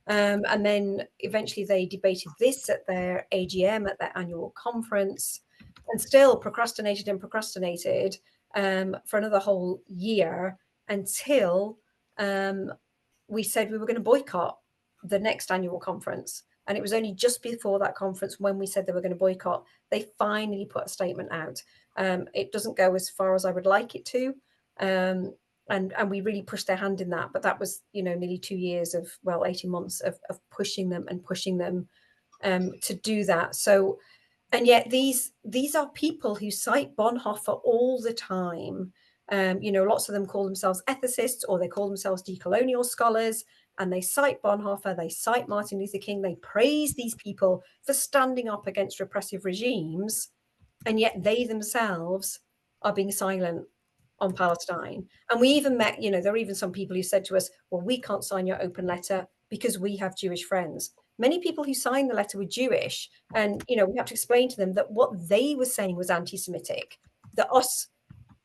And then eventually they debated this at their AGM, at their annual conference, and still procrastinated and procrastinated for another whole year, until we said we were going to boycott the next annual conference. And it was only just before that conference, when we said they were going to boycott, they finally put a statement out. It doesn't go as far as I would like it to. And we really pushed their hand in that. But that was, nearly 2 years of, 18 months of pushing them to do that. So, and yet these are people who cite Bonhoeffer all the time. Lots of them call themselves ethicists, or they call themselves decolonial scholars, and they cite Bonhoeffer, they cite Martin Luther King, they praise these people for standing up against repressive regimes, and yet they themselves are being silent on Palestine. And we even met, there are even some people who said to us, well, we can't sign your open letter because we have Jewish friends. Many people who signed the letter were Jewish, and we have to explain to them that what they were saying was anti-Semitic, that us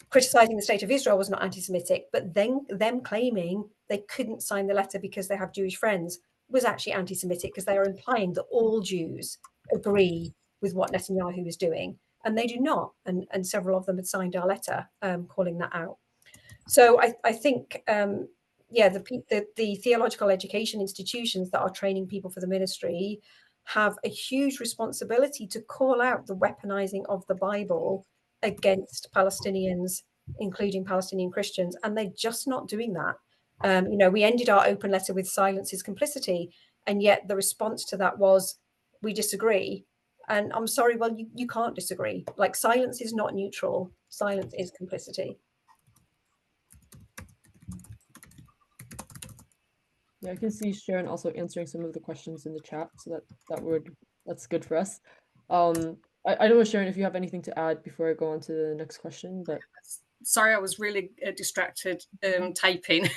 criticizing the state of Israel was not anti-Semitic, but then them claiming they couldn't sign the letter because they have Jewish friends was actually anti-Semitic, because they are implying that all Jews agree with what Netanyahu is doing, and they do not. And several of them had signed our letter calling that out. So I think, the theological education institutions that are training people for the ministry have a huge responsibility to call out the weaponizing of the Bible against Palestinians, including Palestinian Christians, and they're just not doing that. We ended our open letter with silence is complicity, and yet the response to that was, we disagree. And I'm sorry, well, you can't disagree. Like, silence is not neutral. Silence is complicity. Yeah, I can see Sharon also answering some of the questions in the chat, so that's good for us. I don't know, Sharon, if you have anything to add before I go on to the next question, but sorry, I was really distracted typing.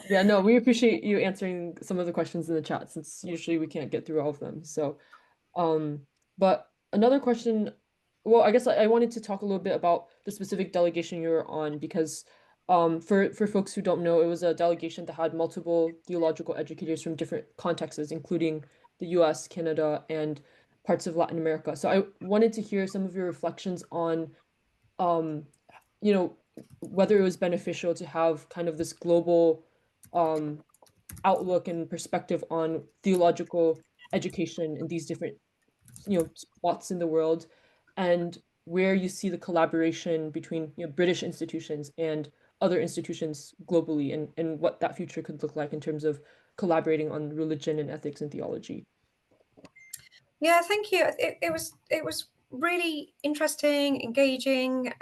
yeah, no, we appreciate you answering some of the questions in the chat, since usually we can't get through all of them. So, but another question, well, I guess I wanted to talk a little bit about the specific delegation you were on, because for folks who don't know, it was a delegation that had multiple theological educators from different contexts, including the US, Canada, and parts of Latin America. So I wanted to hear some of your reflections on, you know, whether it was beneficial to have kind of this global outlook and perspective on theological education in these different, spots in the world, and where you see the collaboration between, British institutions and other institutions globally, and what that future could look like in terms of collaborating on religion and ethics and theology. Yeah, thank you. It was really interesting, engaging,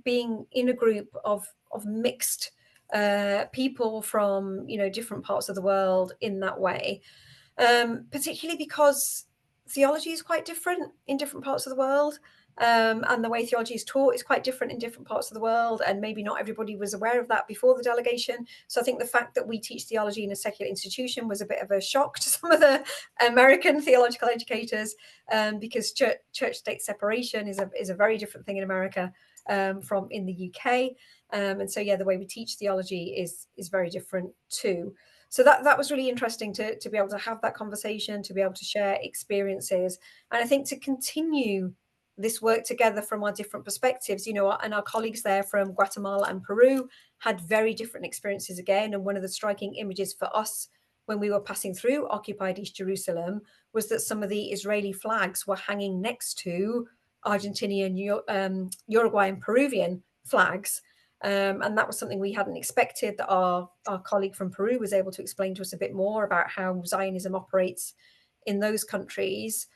being in a group of mixed people from different parts of the world in that way, particularly because theology is quite different in different parts of the world. And the way theology is taught is quite different in different parts of the world, and maybe not everybody was aware of that before the delegation. So I think the fact that we teach theology in a secular institution was a bit of a shock to some of the American theological educators, because church-state separation is a very different thing in America from in the UK. And so, the way we teach theology is very different too. So that was really interesting to be able to have that conversation, to be able to share experiences, and I think to continue this work together from our different perspectives, you know, and our colleagues there from Guatemala and Peru had very different experiences again. And one of the striking images for us when we were passing through occupied East Jerusalem was that some of the Israeli flags were hanging next to Argentinian, Uruguayan, Peruvian flags. And that was something we hadn't expected, that our colleague from Peru was able to explain to us a bit more about how Zionism operates in those countries.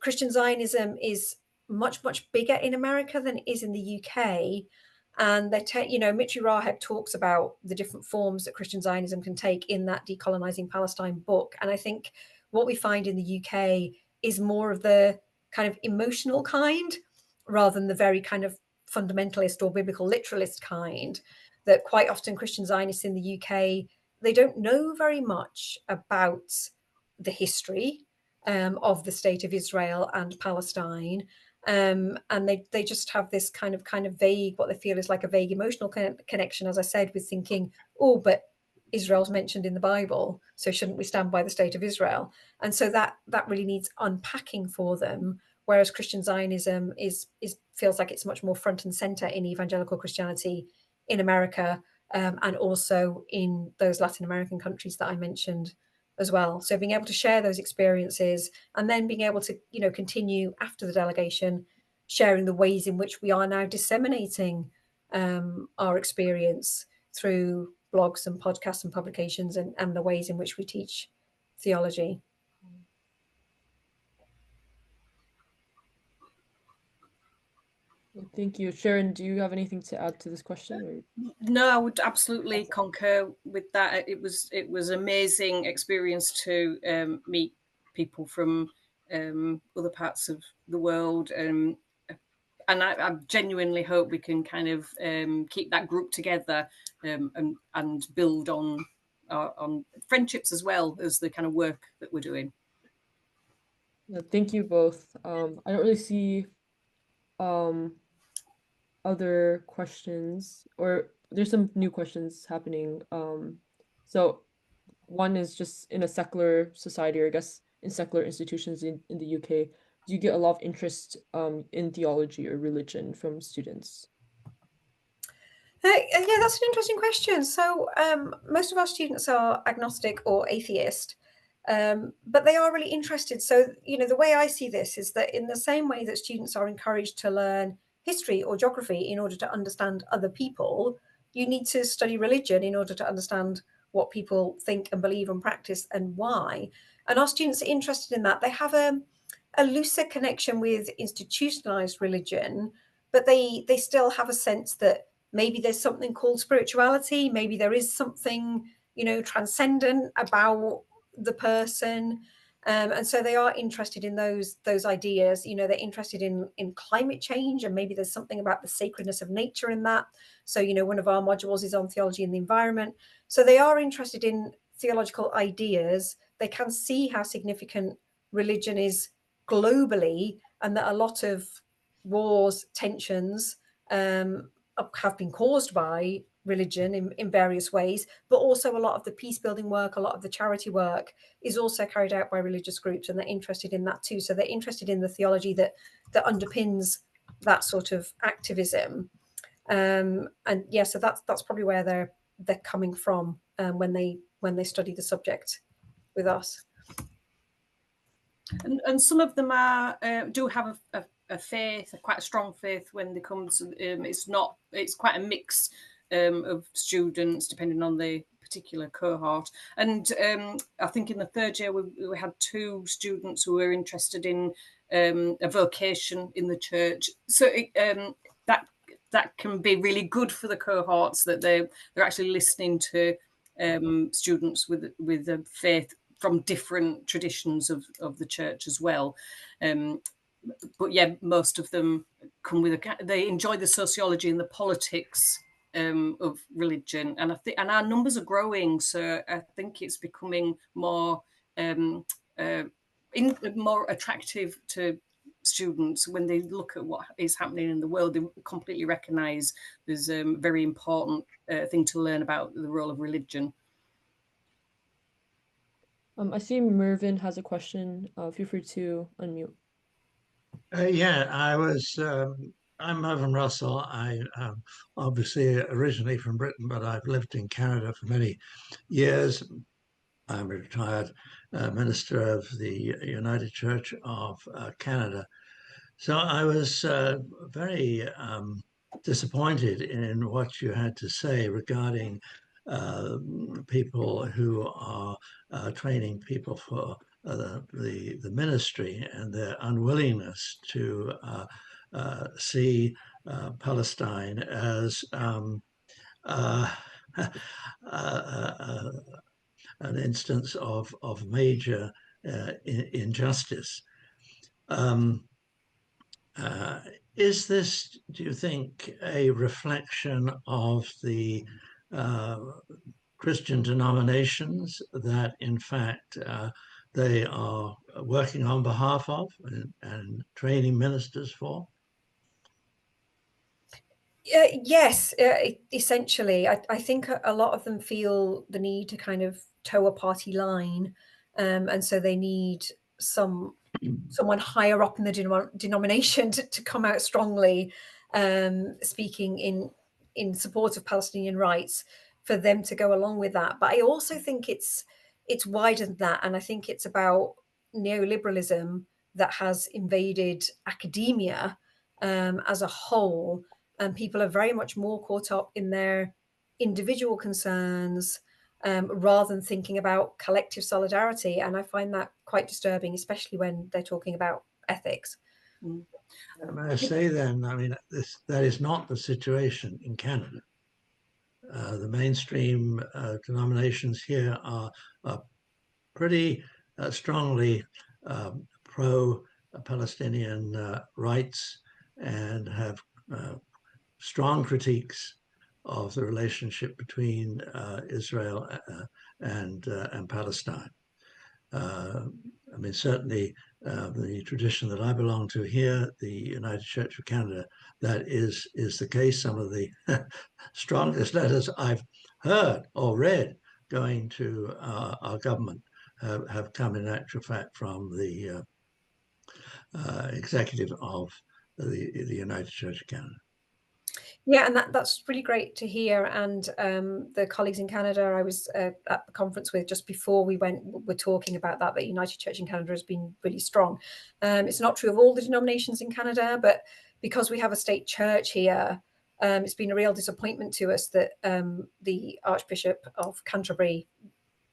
Christian Zionism is much, much bigger in America than it is in the UK. And Mitri Raheb talks about the different forms that Christian Zionism can take in that Decolonizing Palestine book. And I think what we find in the UK is more of the kind of emotional kind rather than the very kind of fundamentalist or biblical literalist kind, that quite often Christian Zionists in the UK, they don't know very much about the history of the state of Israel and Palestine. And they just have this kind of vague, what they feel is like a vague emotional connection, as I said, with thinking, oh, but Israel's mentioned in the Bible, so shouldn't we stand by the state of Israel? And so that really needs unpacking for them. Whereas Christian Zionism is feels like it's much more front and center in evangelical Christianity in America, and also in those Latin American countries that I mentioned as well. So being able to share those experiences and then being able to, you know, continue after the delegation, sharing the ways in which we are now disseminating our experience through blogs and podcasts and publications, and the ways in which we teach theology. Thank you. Sharon, do you have anything to add to this question? Or? No, I would absolutely concur with that. It was amazing experience to meet people from other parts of the world, and I genuinely hope we can kind of keep that group together, and build on friendships as well as the kind of work that we're doing. Thank you both. I don't really see other questions, or there's some new questions happening. So one is just in a secular society, or I guess in secular institutions in the UK, do you get a lot of interest in theology or religion from students? Yeah, that's an interesting question. So most of our students are agnostic or atheist, but they are really interested. So, you know, the way I see this is that in the same way that students are encouraged to learn history or geography in order to understand other people, you need to study religion in order to understand what people think and believe and practice and why. And our students are interested in that. They have a looser connection with institutionalized religion, but they still have a sense that maybe there's something called spirituality, maybe there is something, you know, transcendent about the person. And so they are interested in those ideas. You know, they're interested in climate change, and maybe there's something about the sacredness of nature in that. So, you know, one of our modules is on theology and the environment. So they are interested in theological ideas. They can see how significant religion is globally, and that a lot of wars, tensions, have been caused by religion in various ways, but also a lot of the peace building work, a lot of the charity work is also carried out by religious groups, and they're interested in that too. So they're interested in the theology that underpins that sort of activism. And yeah, so that's probably where they're coming from when they study the subject with us. And some of them do have a faith, quite a strong faith when they come to, it's quite a mix of students depending on the particular cohort. And I think in the third year we had 2 students who were interested in a vocation in the church. So that can be really good for the cohorts, that they're actually listening to students with a faith from different traditions of the church as well. But yeah, most of them come with they enjoy the sociology and the politics of religion, and and our numbers are growing, so I think it's becoming more more attractive to students when they look at what is happening in the world. They completely recognise there's a very important thing to learn about the role of religion. I see Mervyn has a question. Feel free to unmute. Yeah, I'm Mervyn Russell. I obviously originally from Britain, but I've lived in Canada for many years. I'm a retired minister of the United Church of Canada. So I was very disappointed in what you had to say regarding uh, people who are training people for the ministry and their unwillingness to see Palestine as uh, uh, uh, an instance of major injustice. Um, uh, is this, do you think, a reflection of the uh, Christian denominations that, in fact, they are working on behalf of and training ministers for? Yes, essentially. I think a lot of them feel the need to kind of toe a party line, and so they need someone higher up in the denomination to come out strongly, speaking in support of Palestinian rights, for them to go along with that. But I also think it's wider than that, and I think it's about neoliberalism that has invaded academia as a whole, and people are very much more caught up in their individual concerns, rather than thinking about collective solidarity. And I find that quite disturbing, especially when they're talking about ethics. May I say then, I mean, that is not the situation in Canada. The mainstream denominations here are pretty strongly pro-Palestinian rights and have strong critiques of the relationship between Israel and Palestine. I mean, certainly the tradition that I belong to here, the United Church of Canada, that is the case. Some of the strongest letters I've heard or read going to our government have come in actual fact from the executive of the United Church of Canada. Yeah, and that's really great to hear. And the colleagues in Canada I was at the conference with just before we went were talking about that United Church in Canada has been really strong. It's not true of all the denominations in Canada, but because we have a state church here, it's been a real disappointment to us that the Archbishop of Canterbury,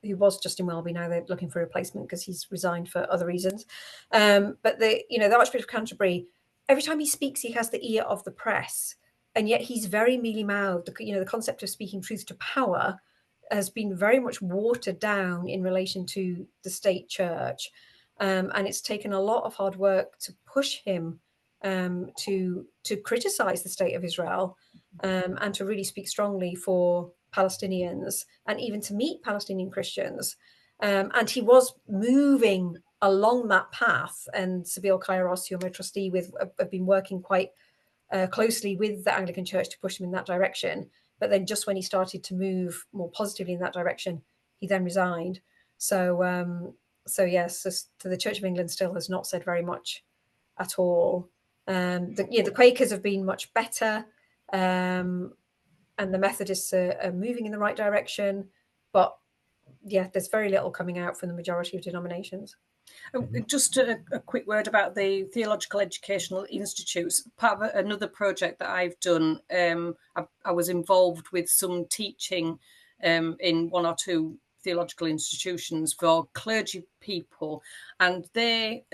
who was Justin Welby, now they're looking for a replacement because he's resigned for other reasons. But the Archbishop of Canterbury, every time he speaks, he has the ear of the press, and yet he's very mealy-mouthed. The concept of speaking truth to power has been very much watered down in relation to the state church, and it's taken a lot of hard work to push him to criticize the state of Israel, and to really speak strongly for Palestinians and even to meet Palestinian Christians. And he was moving along that path. And Sabeel Kairos, who I'm a trustee with, have been working quite closely with the Anglican Church to push him in that direction. But then just when he started to move more positively in that direction, he then resigned. So yes, so the Church of England still has not said very much at all. The Quakers have been much better, and the Methodists are moving in the right direction. But yeah, there's very little coming out from the majority of denominations. Just a quick word about the Theological Educational Institutes. Part of another project that I've done, I was involved with some teaching in one or two theological institutions for clergy people, and they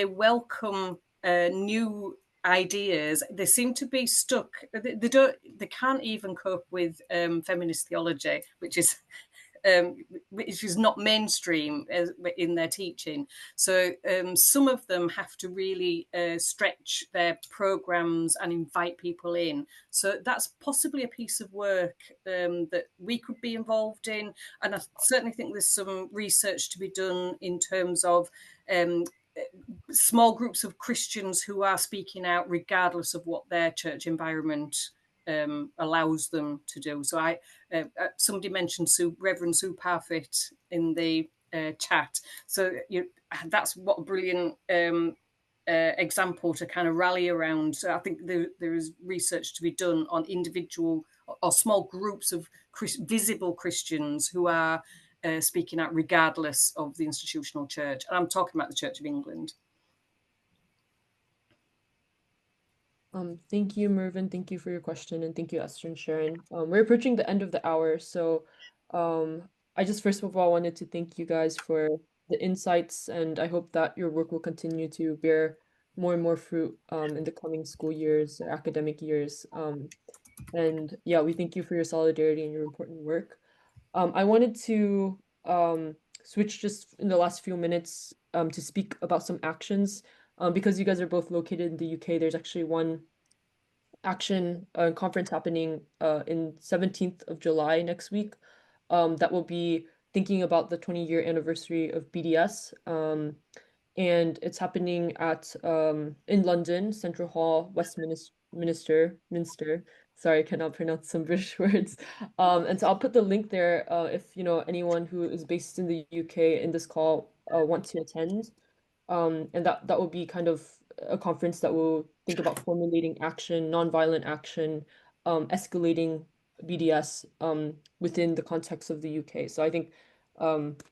welcome new ideas. They seem to be stuck. They can't even cope with feminist theology, which is not mainstream in their teaching. So some of them have to really stretch their programs and invite people in. So that's possibly a piece of work that we could be involved in. And I certainly think there's some research to be done in terms of small groups of Christians who are speaking out regardless of what their church environment allows them to do. So somebody mentioned Reverend Sue Parfitt in the chat. So that's what a brilliant example to kind of rally around. So I think there is research to be done on individual or small groups of visible Christians who are speaking out regardless of the institutional church. And I'm talking about the Church of England. Thank you, Mervyn. Thank you for your question, and thank you, Esther and Sharon. We're approaching the end of the hour, so I just first of all wanted to thank you guys for the insights, and I hope that your work will continue to bear more and more fruit in the coming school years, or academic years. And yeah, we thank you for your solidarity and your important work. I wanted to switch just in the last few minutes to speak about some actions. Because you guys are both located in the UK, there's actually one action conference happening in 17th of July next week that will be thinking about the 20-year anniversary of BDS. And it's happening at in London, Central Hall, Minster. Sorry, I cannot pronounce some British words. And so I'll put the link there if you know anyone who is based in the UK in this call want to attend. And that will be kind of a conference that will think about formulating action, nonviolent action, escalating BDS within the context of the UK. So I think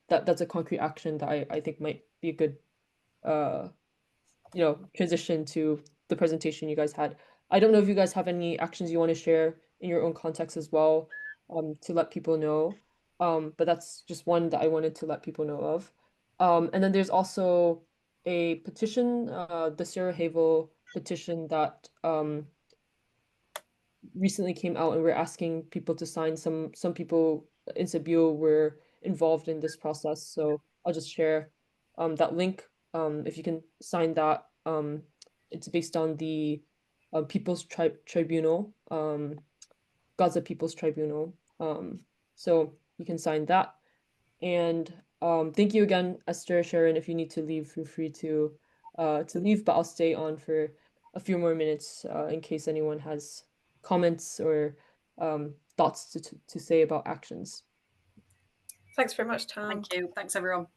that's a concrete action that I think might be a good uh, transition to the presentation you guys had. I don't know if you guys have any actions you want to share in your own context as well, to let people know. But that's just one that I wanted to let people know of. And then there's also a petition, the Sarajevo petition that recently came out, and we're asking people to sign. Some people in Sibiu were involved in this process, so I'll just share that link. If you can sign that, it's based on the Tribunal, Gaza People's Tribunal. So you can sign that. And thank you again, Esther, Sharon. If you need to leave, feel free to leave, but I'll stay on for a few more minutes in case anyone has comments or thoughts to say about actions. Thanks very much, Tom. Thank you. Thanks, everyone.